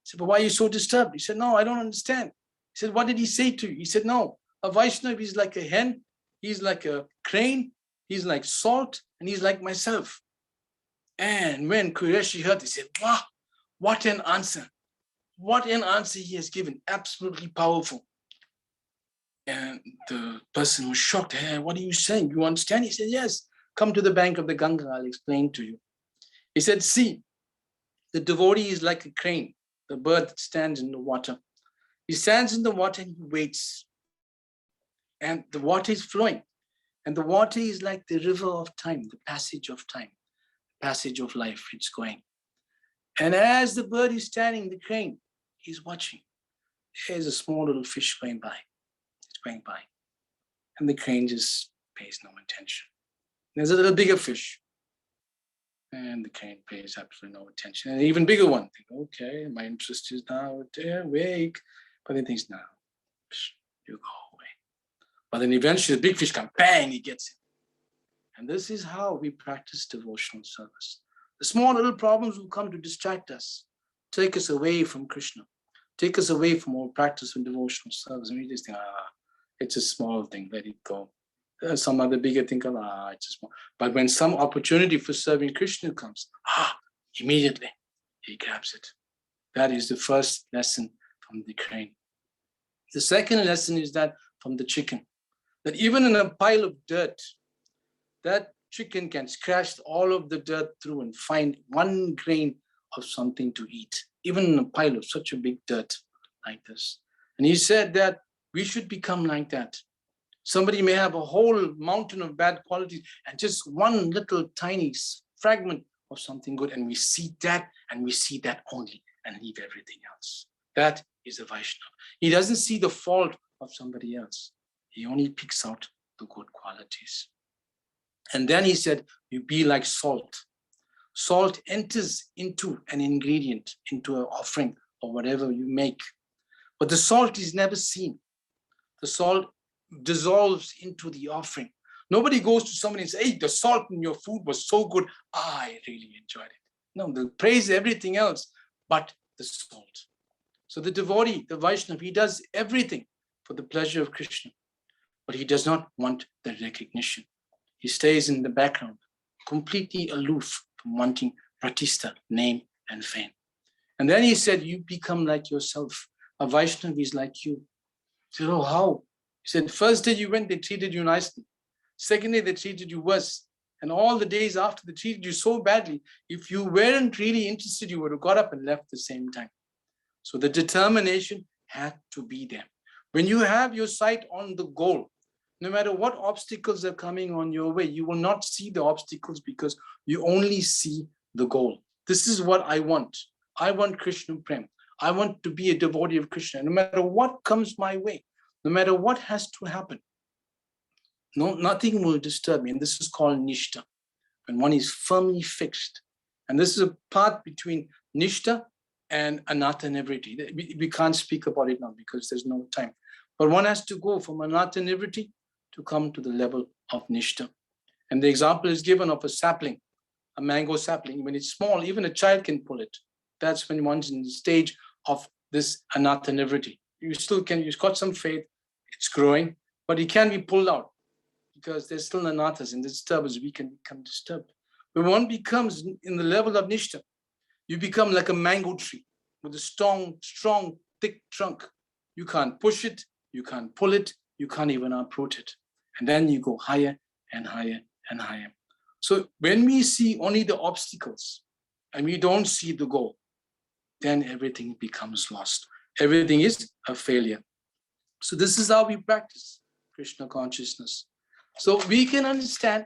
Speaker 1: said, but why are you so disturbed? He said, no, I don't understand. He said, what did he say to you? He said, no, a Vaishnava is like a hen, he's like a crane, he's like salt, and he's like myself. And when Qureshi heard, he said, wow, what an answer. What an answer he has given. Absolutely powerful. And the person was shocked. Hey, what are you saying? You understand? He said, yes. Come to the bank of the Ganga. I'll explain to you. He said, see, the devotee is like a crane, the bird that stands in the water. He stands in the water and he waits. And the water is flowing. And the water is like the river of time, the passage of time. Passage of life, it's going. And as the bird is standing, the crane, he's watching. There's a small little fish going by. It's going by. And the crane just pays no attention. There's a little bigger fish. And the crane pays absolutely no attention. And an even bigger one. Think, okay, my interest is now there, awake. But then thinks, no, you go away. But then eventually the big fish comes, bang, he gets it. And this is how we practice devotional service. The small little problems will come to distract us, take us away from Krishna, take us away from our practice of devotional service. And we just think, it's a small thing, let it go. some other bigger thing comes, it's just more. But when some opportunity for serving Krishna comes, immediately he grabs it. That is the first lesson from the crane. The second lesson is that from the chicken, that even in a pile of dirt, that chicken can scratch all of the dirt through and find one grain of something to eat, even in a pile of such a big dirt like this. And he said that we should become like that. Somebody may have a whole mountain of bad qualities and just one little tiny fragment of something good, and we see that and we see that only and leave everything else. That is a Vaishnava. He doesn't see the fault of somebody else. He only picks out the good qualities. And then he said, you be like salt. Salt enters into an ingredient, into an offering or whatever you make. But the salt is never seen. The salt dissolves into the offering. Nobody goes to somebody and says, hey, the salt in your food was so good. I really enjoyed it. No, they'll praise everything else but the salt. So the devotee, the Vaishnava, he does everything for the pleasure of Krishna, but he does not want the recognition. He stays in the background, completely aloof from wanting pratishta, name and fame. And then he said, you become like yourself. A Vaishnava is like you. He said, oh, how? He said, first day you went, they treated you nicely. Second day, they treated you worse. And all the days after, they treated you so badly. If you weren't really interested, you would have got up and left the same time. So the determination had to be there. When you have your sight on the goal, no matter what obstacles are coming on your way, you will not see the obstacles because you only see the goal. This is what I want. I want Krishna Prem. I want to be a devotee of Krishna. No matter what comes my way, no matter what has to happen, nothing will disturb me. And this is called Nishta, when one is firmly fixed. And this is a path between Nishta and Anatta Nivriti. We can't speak about it now because there's no time. But one has to go from Anatta Nivriti to come to the level of Nishta. And the example is given of a sapling, a mango sapling. When it's small, even a child can pull it. That's when one's in the stage of this Anatta Nivriti. You still can, you've got some faith, it's growing, but it can be pulled out because there's still anattas and disturbance. We can become disturbed. When one becomes in the level of Nishta, you become like a mango tree with a strong, thick trunk. You can't push it, you can't pull it, you can't even uproot it. And then you go higher and higher and higher. So when we see only the obstacles and we don't see the goal, then everything becomes lost. Everything is a failure. So this is how we practice Krishna consciousness. So we can understand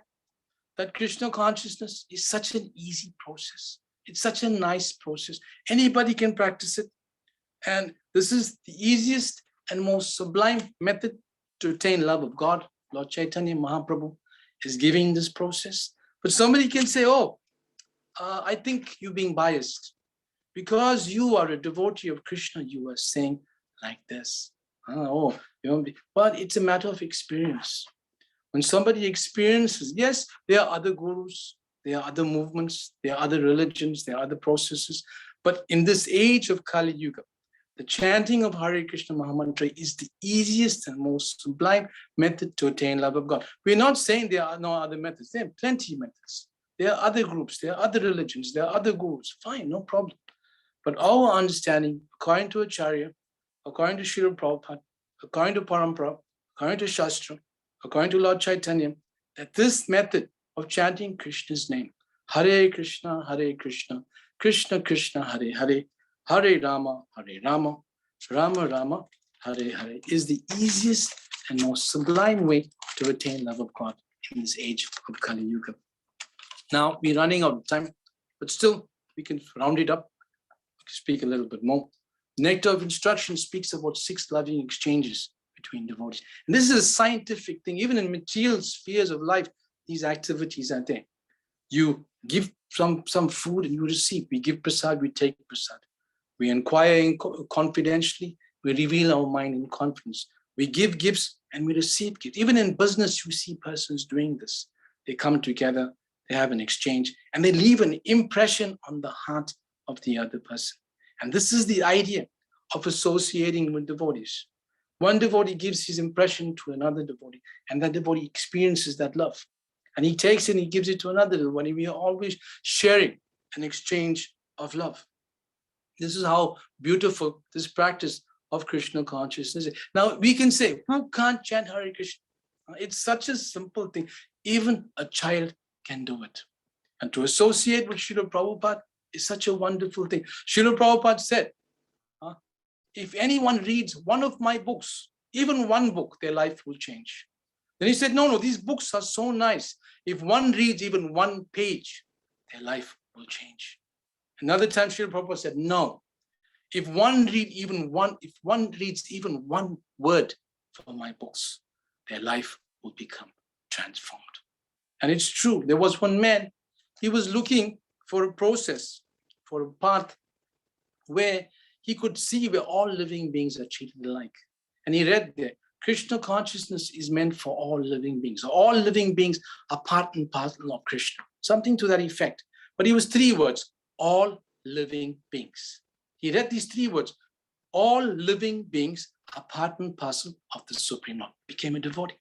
Speaker 1: that Krishna consciousness is such an easy process. It's such a nice process. Anybody can practice it. And this is the easiest and most sublime method to attain love of God. Lord Chaitanya Mahaprabhu is giving this process. But somebody can say, oh, I think you're being biased. Because you are a devotee of Krishna, you are saying like this. But it's a matter of experience. When somebody experiences, yes, there are other gurus, there are other movements, there are other religions, there are other processes. But in this age of Kali Yuga, the chanting of Hare Krishna Mahamantra is the easiest and most sublime method to attain love of God. We're not saying there are no other methods. There are plenty of methods. There are other groups, there are other religions, there are other gurus. Fine, no problem. But our understanding, according to Acharya, according to Srila Prabhupada, according to Parampara, according to Shastra, according to Lord Chaitanya, that this method of chanting Krishna's name, Hare Krishna, Krishna Krishna, Hare Hare, Hare Rama, Rama Rama, Hare Hare, is the easiest and most sublime way to attain love of God in this age of Kali Yuga. Now, we're running out of time, but still, we can round it up, speak a little bit more. Nectar of Instruction speaks about 6 loving exchanges between devotees. And this is a scientific thing. Even in material spheres of life, these activities are there. You give some food and you receive. We give prasad, we take prasad. We inquire confidentially, we reveal our mind in confidence. We give gifts and we receive gifts. Even in business, you see persons doing this. They come together, they have an exchange, and they leave an impression on the heart of the other person. And this is the idea of associating with devotees. One devotee gives his impression to another devotee, and that devotee experiences that love. And he takes it and he gives it to another devotee. We are always sharing an exchange of love. This is how beautiful this practice of Krishna consciousness is. Now, we can say, who can't chant Hare Krishna? It's such a simple thing. Even a child can do it. And to associate with Srila Prabhupada is such a wonderful thing. Srila Prabhupada said, if anyone reads one of my books, even one book, their life will change. Then he said, no, these books are so nice. If one reads even one page, their life will change. Another time, Srila Prabhupada said, no, if one reads even one word from my books, their life will become transformed. And it's true. There was one man, he was looking for a process, for a path where he could see where all living beings are treated alike. And he read there, Krishna consciousness is meant for all living beings. All living beings are part and parcel of Krishna. Something to that effect. But it was 3 words, all living beings. He read these 3 words, all living beings are part and parcel of the Supreme Lord. Became a devotee.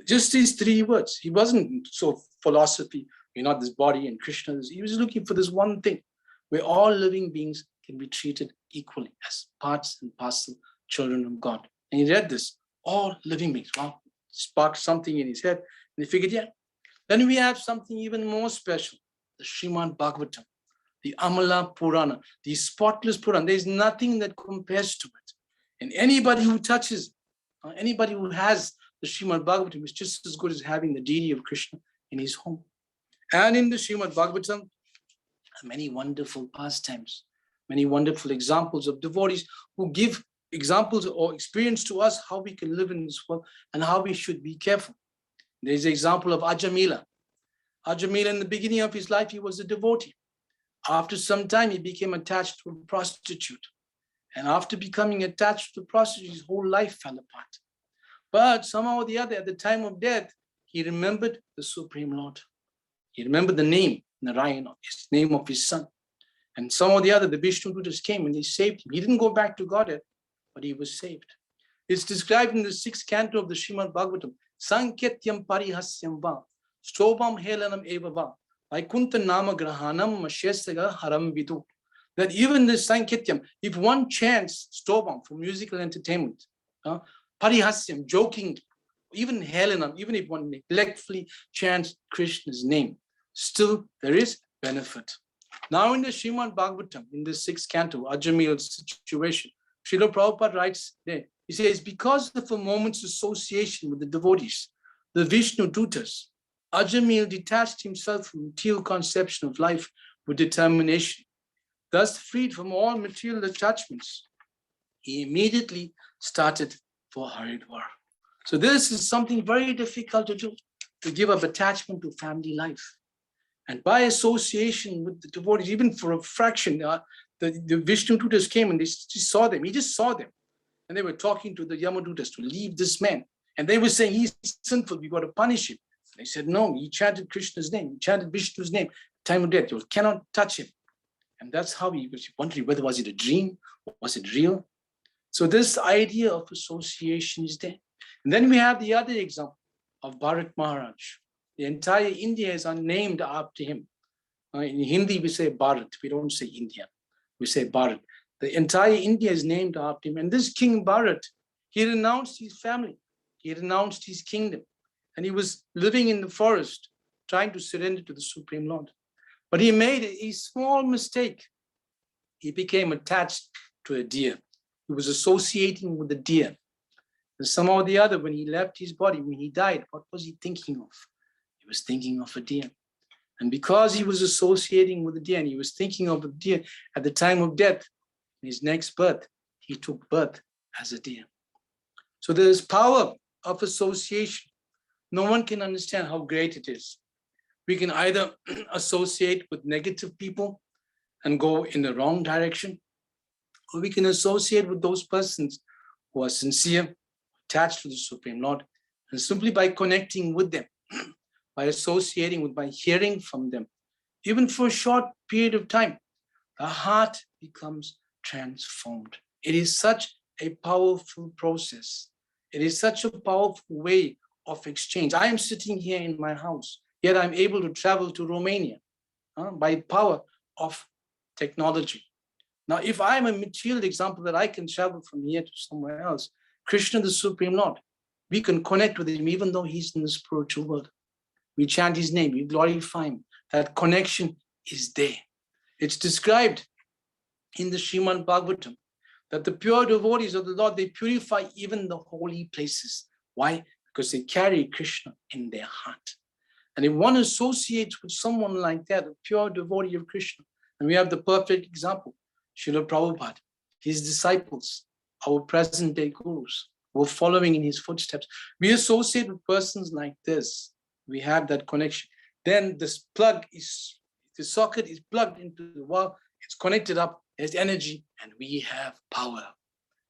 Speaker 1: Just these 3 words. He wasn't so philosophy, we're not this body and Krishna. He was looking for this one thing, where all living beings can be treated equally as parts and parcel children of God. And he read this, all living beings. Wow, sparked something in his head. And he figured, yeah. Then we have something even more special, the Srimad Bhagavatam, the Amala Purana, the spotless Purana. There's nothing that compares to it. And anybody who touches, anybody who has the Srimad Bhagavatam is just as good as having the deity of Krishna in his home. And in the Srimad Bhagavatam, many wonderful pastimes, many wonderful examples of devotees who give examples or experience to us how we can live in this world and how we should be careful. There's the example of Ajamila. Ajamila, in the beginning of his life, he was a devotee. After some time, he became attached to a prostitute. And after becoming attached to the prostitute, his whole life fell apart. But somehow or the other, at the time of death, he remembered the Supreme Lord. He remembered the name, Narayana, his name of his son. And somehow or the other, the Vishnu Dutas came and they saved him. He didn't go back to Godhead, but he was saved. It's described in the 6th canto of the Srimad Bhagavatam. Sanketyam parihasyam va, stobam helanam eva va, vaikunta nama grahanam mashesaga haram vidu. That even this Sanketyam, if one chants stobam for musical entertainment, parihasyam, joking, even helanam, even if one neglectfully chants Krishna's name, still there is benefit. Now in the Srimad Bhagavatam, in the 6th canto, Ajamil's situation, Srila Prabhupada writes there, he says, because of a moment's association with the devotees, the Vishnu Dutas, Ajamil detached himself from material conception of life with determination. Thus freed from all material attachments, he immediately started for Haridwar. So this is something very difficult to do, to give up attachment to family life. And by association with the devotees, even for a fraction, the Vishnu Dutas came and they just saw them. He just saw them. And they were talking to the Yamadutas to leave this man. And they were saying, he's sinful, we got to punish him. And they said, no, he chanted Krishna's name, he chanted Vishnu's name. Time of death, you cannot touch him. And that's how he was wondering whether was it a dream or was it real? So this idea of association is there. And then we have the other example of Bharat Maharaj. The entire India is named after him. In Hindi, we say Bharat. We don't say India. We say Bharat. The entire India is named after him. And this King Bharat, he renounced his family. He renounced his kingdom. And he was living in the forest, trying to surrender to the Supreme Lord. But he made a small mistake. He became attached to a deer. He was associating with the deer. And somehow or the other, when he left his body, when he died, what was he thinking of? He was thinking of a deer. And because he was associating with the deer, and he was thinking of a deer at the time of death, in his next birth, he took birth as a deer. So there is power of association. No one can understand how great it is. We can either associate with negative people and go in the wrong direction, or we can associate with those persons who are sincere, attached to the Supreme Lord, and simply by connecting with them, by associating with, by hearing from them, even for a short period of time, the heart becomes transformed. It is such a powerful process. It is such a powerful way of exchange. I am sitting here in my house, yet I'm able to travel to Romania by power of technology. Now, if I'm a material example that I can travel from here to somewhere else, Krishna, the Supreme Lord, we can connect with him even though he's in the spiritual world. We chant his name, we glorify him. That connection is there. It's described in the Srimad Bhagavatam that the pure devotees of the Lord, they purify even the holy places. Why? Because they carry Krishna in their heart. And if one associates with someone like that, a pure devotee of Krishna, and we have the perfect example, Srila Prabhupada, his disciples, our present-day gurus, who are following in his footsteps. We associate with persons like this. We have that connection. Then the socket is plugged into the wall, it's connected up, there's energy, and we have power.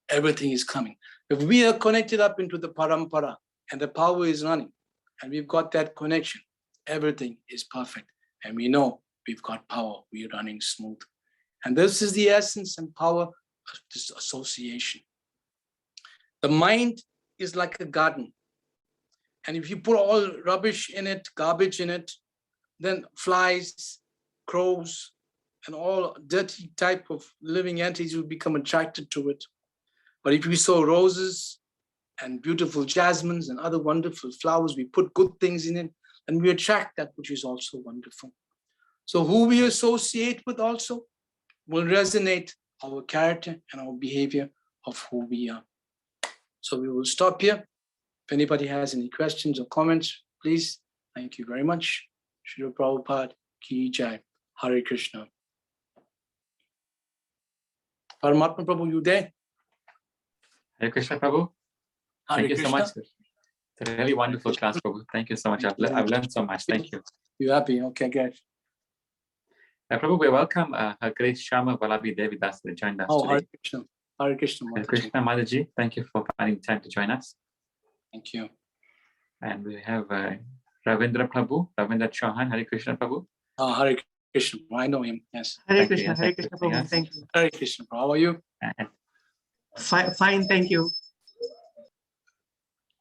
Speaker 1: Everything is coming. If we are connected up into the parampara, and the power is running, and we've got that connection, everything is perfect. And we know we've got power, we're running smooth. And this is the essence and power of this association. The mind is like a garden. And if you put all rubbish in it, garbage in it, then flies, crows, and all dirty type of living entities will become attracted to it. But if we sow roses and beautiful jasmines and other wonderful flowers, we put good things in it, and we attract that which is also wonderful. So who we associate with also will resonate our character and our behavior of who we are. So we will stop here. If anybody has any questions or comments, please. Thank you very much. Srila Prabhupada Ki Jai. Hare Krishna. Paramatma Prabhu, you there?
Speaker 2: Hare Krishna, Prabhu. Thank you so much. It's a really wonderful class, Prabhu. Thank you so much. I've learned so much. Thank you.
Speaker 1: You happy? Okay, good.
Speaker 2: Prabhu, we welcome Her Grace Shama Vallabhi Devi Das to join us today.
Speaker 1: Hare Krishna. Hare Krishna.
Speaker 2: Hare Krishna, Mataji. Thank you for finding time to join us.
Speaker 1: Thank you.
Speaker 2: And we have Ravindra Prabhu, Ravindra Chauhan. Hare Krishna, Prabhu.
Speaker 1: Hare Krishna. I know him. Yes.
Speaker 3: Hare Krishna. Hare Krishna, Prabhu. Thank you.
Speaker 1: Hare Krishna. How are you?
Speaker 3: Fine, thank you.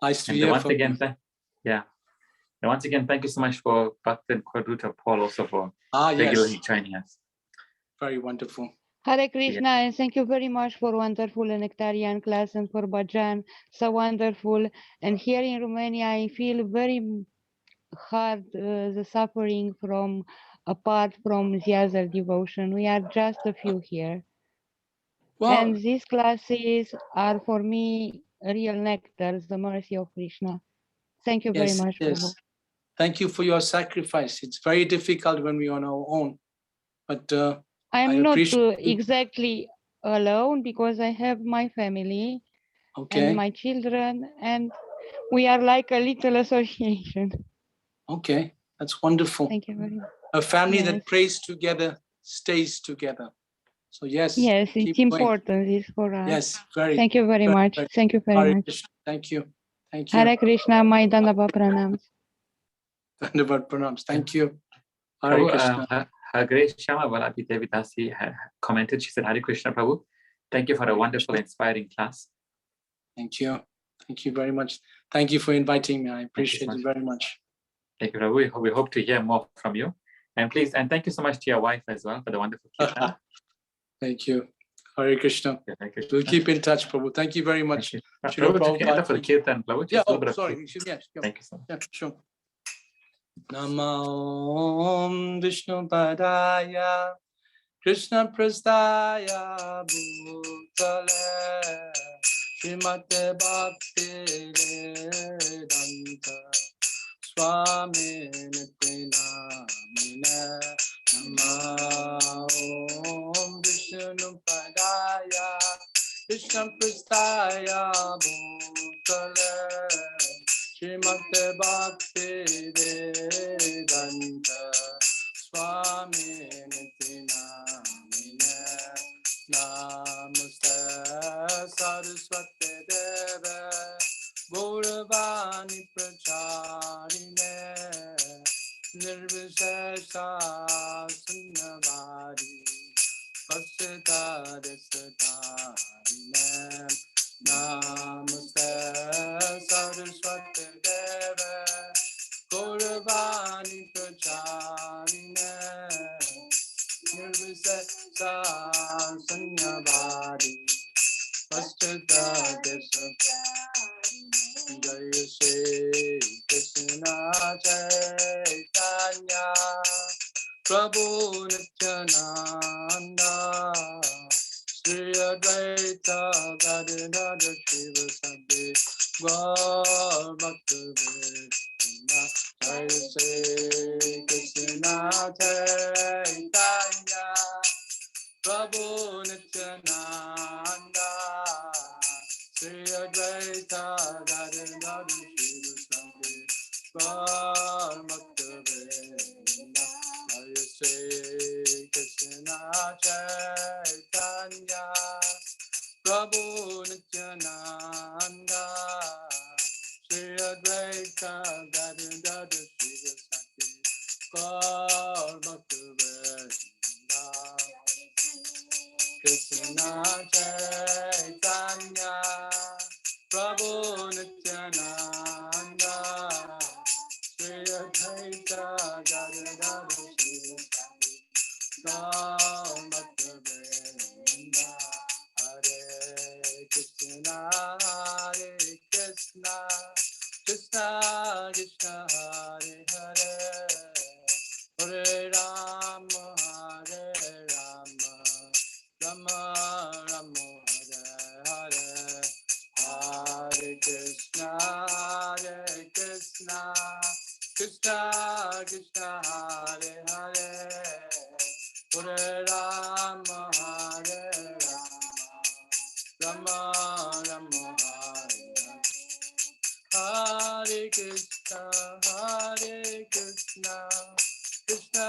Speaker 1: Nice to hear
Speaker 2: once
Speaker 1: from
Speaker 2: again,
Speaker 1: you.
Speaker 2: Yeah. And once again, thank you so much for Bhakti and Quadruta Paul also for
Speaker 1: yes.
Speaker 2: regularly joining us.
Speaker 1: Very wonderful.
Speaker 4: Hare Krishna, and thank you very much for wonderful and nectarian class and for bhajan, so wonderful. And here in Romania, I feel very hard the suffering from apart from the other devotion. We are just a few here.
Speaker 1: Well,
Speaker 4: and these classes are for me real nectar, the mercy of Krishna. Thank you very much, Prabhu.
Speaker 1: Thank you for your sacrifice. It's very difficult when we're on our own, but
Speaker 4: I'm not exactly alone because I have my family and my children, and we are like a little association.
Speaker 1: Okay, that's wonderful.
Speaker 4: Thank you very much.
Speaker 1: A family that prays together stays together. So yes,
Speaker 4: it's important this for us.
Speaker 1: Yes, very.
Speaker 4: Thank you very much. Thank you very much.
Speaker 1: Krishna. Thank you. Thank you.
Speaker 4: Hare Krishna, my Dandavat Pranams.
Speaker 1: Dandavat Pranams. Thank you. Hare Krishna.
Speaker 2: Her Grace Shama Vallabhi Devi Dasi commented. She said, Hare Krishna, Prabhu. Thank you for a wonderful, inspiring class.
Speaker 1: Thank you. Thank you very much. Thank you for inviting me. I appreciate it very much.
Speaker 2: Thank you, Prabhu. We hope to hear more from you. And please, and thank you so much to your wife as well for the wonderful kirtan.
Speaker 1: Thank you. Hare Krishna.
Speaker 2: Yeah, Hare Krishna.
Speaker 1: We'll keep in touch, Prabhu. Thank you very much.
Speaker 2: Prabhu, for the kirtan, Prabhu.
Speaker 1: Yeah, sorry. Yes,
Speaker 2: thank you so much.
Speaker 1: Yeah, sure. Namo Vishnu Padaya Krishna Prastaya Bhutale Srimate Bhakti Vedanta Swami Nitinamine Namo Vishnu Padaya Krishna Prastaya Bhutale Srimate Bhakti Vedanta Swami Nitinamine Namaste Saraswati Deve Gauravani Pracharine Nirvishesha Sunyavadi Vasita Destarine Namaste Saraswati Deva Gauravani Pracharine Nirvisesa Sanyavadi Pastata Desa Jaya Shri Krishna Chaitanya Prabhu Nityananda Shri Advaita Gadadhara Shiva Sabhi Gaur Bhakta Jaya Shri Krishna Chaitanya Prabhu Nityananda Shri Advaita Gadadhara Shiva Sabhi Gaur Bhakta Jaya Shri Krishna Chaitanya Prabhu Nityananda Shri Advaita Gadadhara Shiva Sabhi Gaur Bhakta Krishna Chaitanya Prabhu Nityananda Shri Advaita Gadadhara Shiva Sabhi Gaur Bhakta Hare Krishna Krishna Krishna Hare Hare Hare Rama Hare Rama Rama Rama Hare Hare Hare Krishna Krishna Krishna Krishna Hare Hare Hare Rama Hare Rama Rama Hare Hare Krishna Krishna Krishna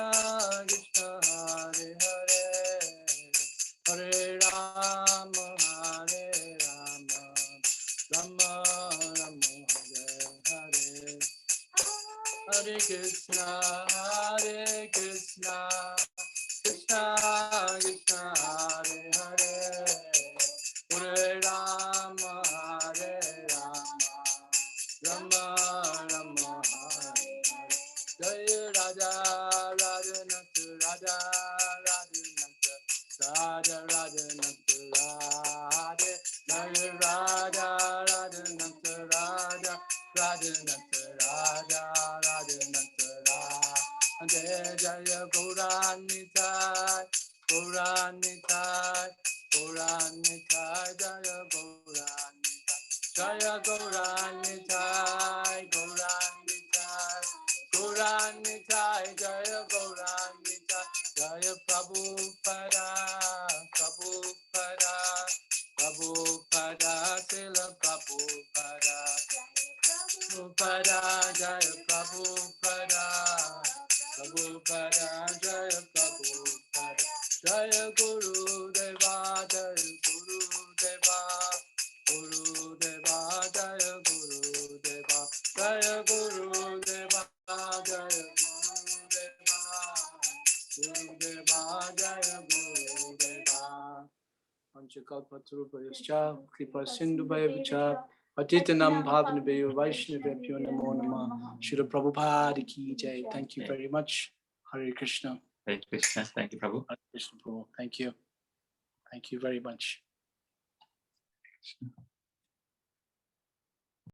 Speaker 1: Krishna Hare Hare Hare Rama Hare Rama Rama Rama Hare Hare Hare Krishna Krishna Krishna Krishna Hare Hare Hare Rama Hare Rama Rama Rama Hare Hare Jaya Raja Rajanatha Raja Rajanatha Raja Rajanatha Radhe Jaya Raja Rajanatha Raja Rajanatha Raja Rajanatha Radhe Jaya Gauranitai Gauranitai Gauranitai Jaya Gauranitai Jaya Gauranitai Gauranitai Gauranitai Jaya Gauranitai Jaya Prabhupada Prabhupada Prabhupada Srila Prabhupada Prabhupada Jaya Prabhupada Prabhupada Jaya Prabhupada Jaya Guru Deva Jaya Guru Deva Guru Deva Jaya Guru Deva Jaya Guru Deva Jaya Guru Deva Guru Deva Jaya Guru Deva Panchakalpatarupayascha Kripa Sindhubhayavcha Patitanam Bhavanabhayo Vaishnavabhyo Namo Namah Srila Prabhupada Ki Jai. Thank you very much. Hare Krishna.
Speaker 2: Hare Krishna. Thank you, Prabhu.
Speaker 1: Hare Krishna Prabhu. Thank you. Thank you very much.